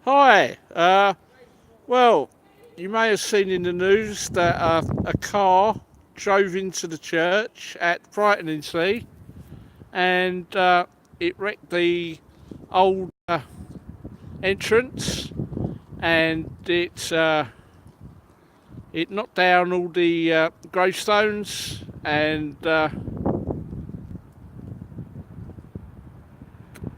Hi. Well, you may have seen in the news that a car drove into the church at Brighton in Sea, and it wrecked the old entrance, and it knocked down all the gravestones, and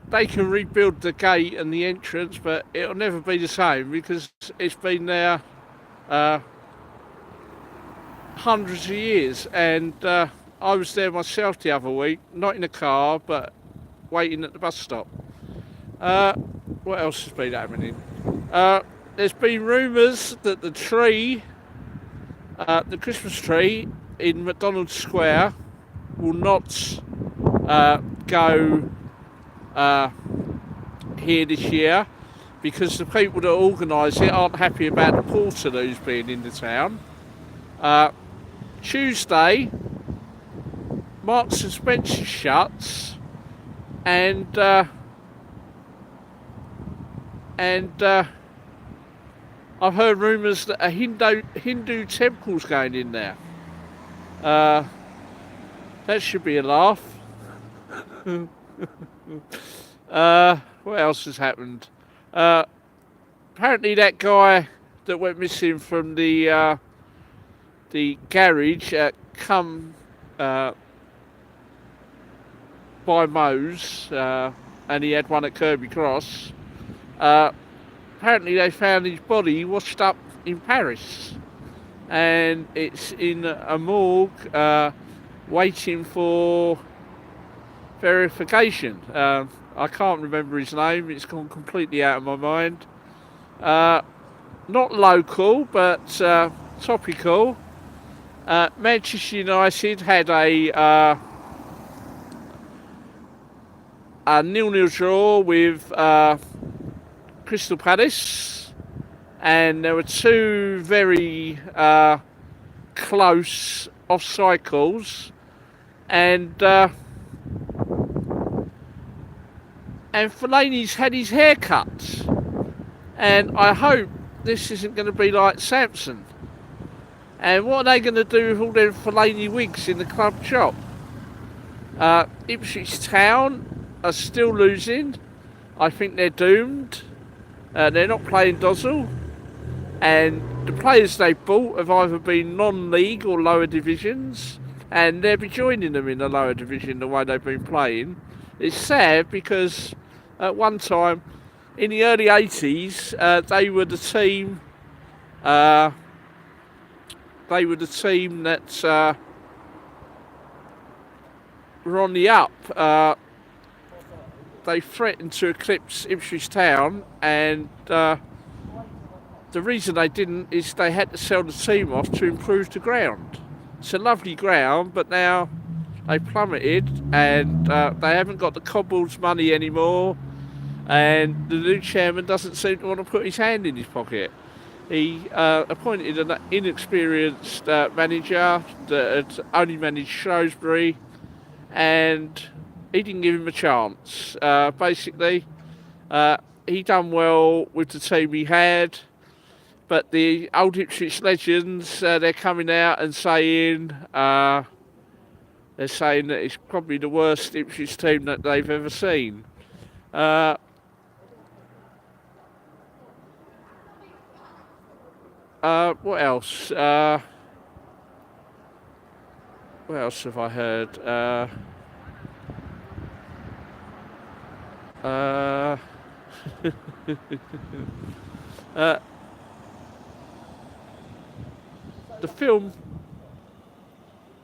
they can rebuild the gate and the entrance, but it'll never be the same because it's been there uh, hundreds of years, and I was there myself the other week, not in a car, but waiting at the bus stop. Uh, what else has been happening? Uh, there's been rumours that the Christmas tree in McDonald's Square, will not go uh, here this year because the people that organise it aren't happy about the porter who's being in the town. Uh, Tuesday, Marks and Spencer shuts, and and I've heard rumours that a Hindu temple's going in there. Uh, that should be a laugh. What else has happened? Uh, Apparently, that guy that went missing from the garage at Come uh, by Moe's, and he had one at Kirby Cross. Uh, Apparently, they found his body washed up in Paris, and it's in a morgue waiting for verification. I can't remember his name, it's gone completely out of my mind. Uh, Not local, but topical. Manchester United had a nil-nil draw with Crystal Palace, and there were two very close offside calls, and Fellaini's had his hair cut, and I hope this isn't going to be like Samson. And what are they going to do with all them Fellaini wigs in the club shop? Ipswich Town are still losing. I think they're doomed. They're not playing Dozzle, and the players they bought have either been non-league or lower divisions, and they'll be joining them in the lower division the way they've been playing. It's sad because at one time in the early 80s they were the team. They were the team that were on the up. They threatened to eclipse Ipswich Town, and the reason they didn't is they had to sell the team off to improve the ground. It's a lovely ground, but now they plummeted, and they haven't got the Cobbles money anymore, and the new chairman doesn't seem to want to put his hand in his pocket. He appointed an inexperienced manager that had only managed Shrewsbury, and he didn't give him a chance. Basically, he done well with the team he had, but the old Ipswich legends, they're coming out and they're saying that it's probably the worst Ipswich team that they've ever seen. Uh, what else? What else have I heard? Uh, uh, the film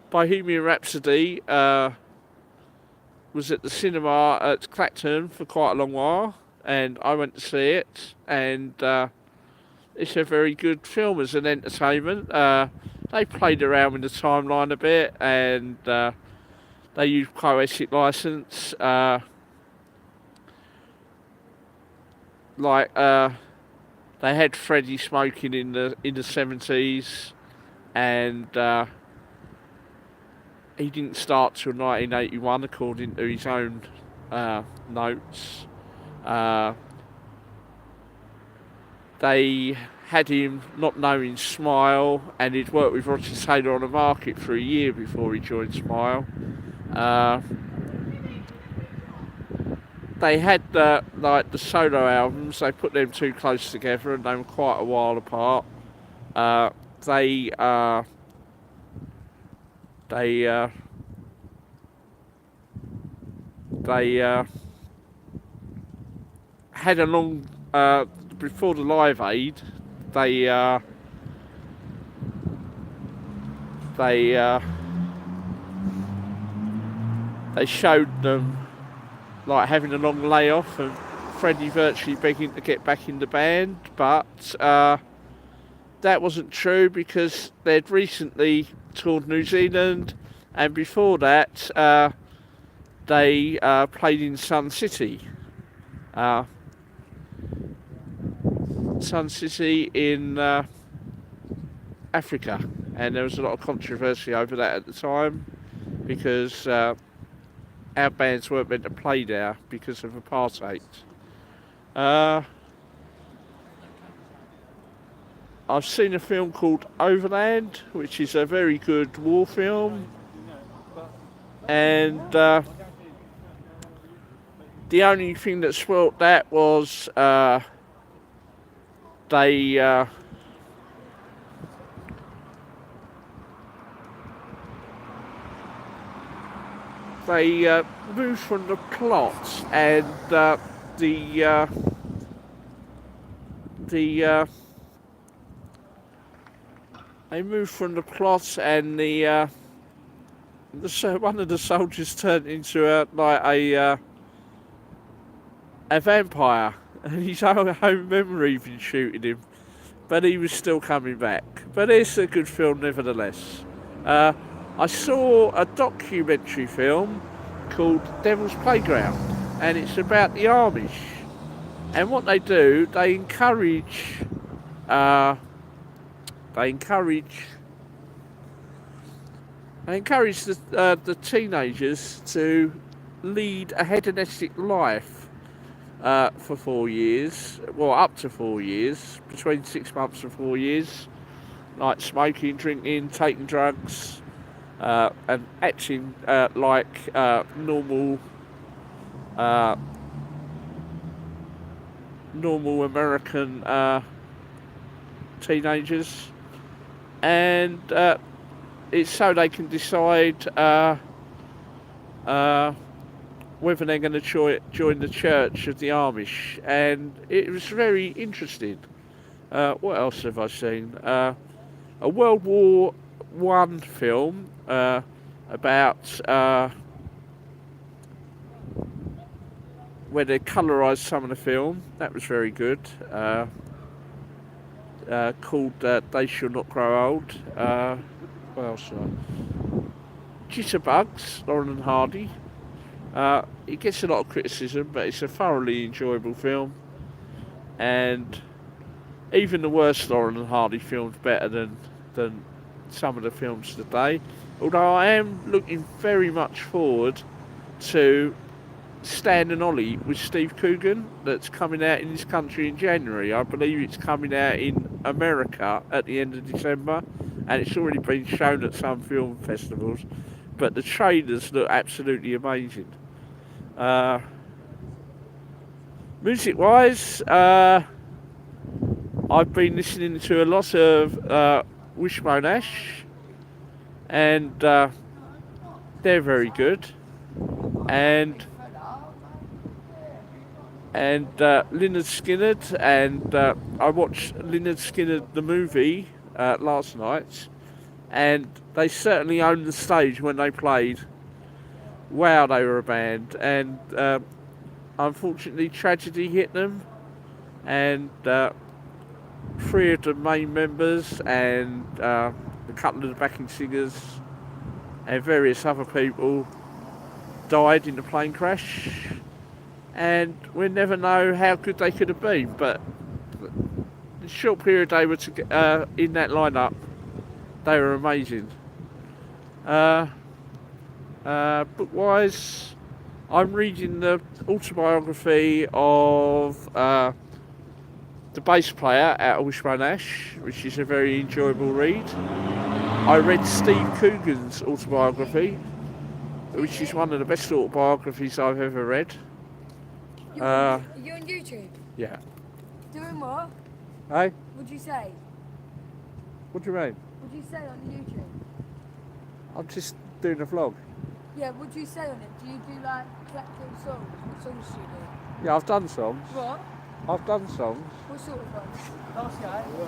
Bohemian Rhapsody was at the cinema at Clacton for quite a long while, and I went to see it, and it's a very good film as an entertainment. They played around with the timeline a bit, and they used Poetic License, like they had Freddie smoking in the 70s, and he didn't start till 1981, according to his own notes. Uh, They had him not knowing Smile, and he'd worked with Roger Taylor on the market for a year before he joined Smile. They had like the solo albums. They put them too close together, and they were quite a while apart. They had a long before the Live Aid. They showed them like having a long layoff and Freddie virtually begging to get back in the band, but that wasn't true because they'd recently toured New Zealand, and before that they played in Sun City. Sun City in Africa, and there was a lot of controversy over that at the time because our bands weren't meant to play there because of apartheid. I've seen a film called Overland, which is a very good war film, and the only thing that spoilt that was they moved from the plot, and they moved from the plot, and one of the soldiers turned into a vampire, and his own memory been shooting him, but he was still coming back. But it's a good film nevertheless. I saw a documentary film called Devil's Playground, and it's about the Amish, and what they do, they encourage the teenagers to lead a hedonistic life for 4 years, well, up to 4 years, between 6 months and 4 years, like smoking, drinking, taking drugs, and acting like normal American teenagers, and it's so they can decide whether they're going to join the Church of the Amish, and it was very interesting. What else have I seen? A World War I film about where they colorised some of the film. That was very good. Called They Shall Not Grow Old. What else? Jitterbugs, Laurel and Hardy. It gets a lot of criticism, but it's a thoroughly enjoyable film, and even the worst Laurel and Hardy film's better than some of the films today. Although I am looking very much forward to Stan and Ollie with Steve Coogan, that's coming out in this country in January. I believe it's coming out in America at the end of December, and it's already been shown at some film festivals, but the trailers look absolutely amazing. Music wise, I've been listening to a lot of Wishbone Ash, and they're very good, and Lynyrd Skynyrd, and I watched Lynyrd Skynyrd the movie last night, and they certainly owned the stage when they played. Wow, they were a band, and unfortunately tragedy hit them, and 3 of the main members and a couple of the backing singers and various other people died in the plane crash, and we'll never know how good they could have been, but the short period they were in that lineup, they were amazing. Book-wise, I'm reading the autobiography of the The Bass Player out of Wishbone Ash, which is a very enjoyable read. I read Steve Coogan's autobiography, which is one of the best autobiographies I've ever read. You on YouTube? Yeah. Doing what? Hey? What'd you say? What do you mean? What'd you say on YouTube? I'm just doing a vlog. Yeah, what'd you say on it? Do you do like collecting songs? What songs do you do? Yeah, I've done songs. What? I've done songs. What sort of ones? Last guy. No.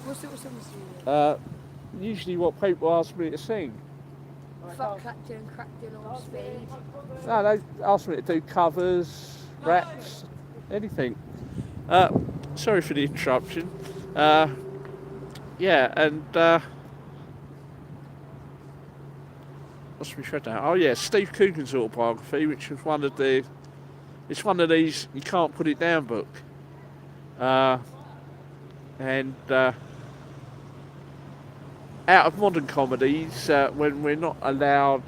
What sort of songs do you do? Usually what people ask me to sing. Fuck Clapton, Crackton, or Speed. No, they ask me to do covers, raps, anything. Sorry for the interruption. Yeah, and what's my thread now? Oh yeah, Steve Coogan's autobiography, which was one of the. It's one of these you can't put it down book. And out of modern comedies, when we're not allowed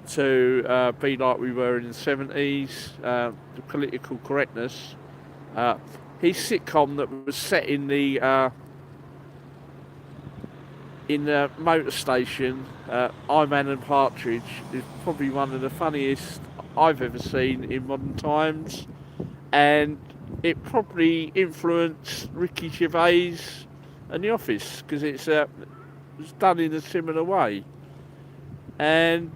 to be like we were in the 70s, the political correctness, his sitcom that was set in the motor station, I-Man and Partridge, is probably one of the funniest I've ever seen in modern times, and it probably influenced Ricky Gervais and The Office because it's done in a similar way. And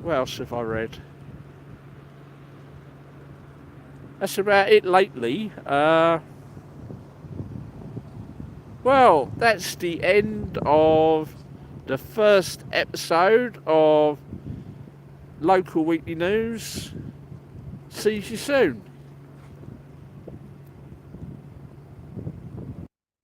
what else have I read? That's about it lately. Well, that's the end of the first episode of Local Weekly News. See you soon.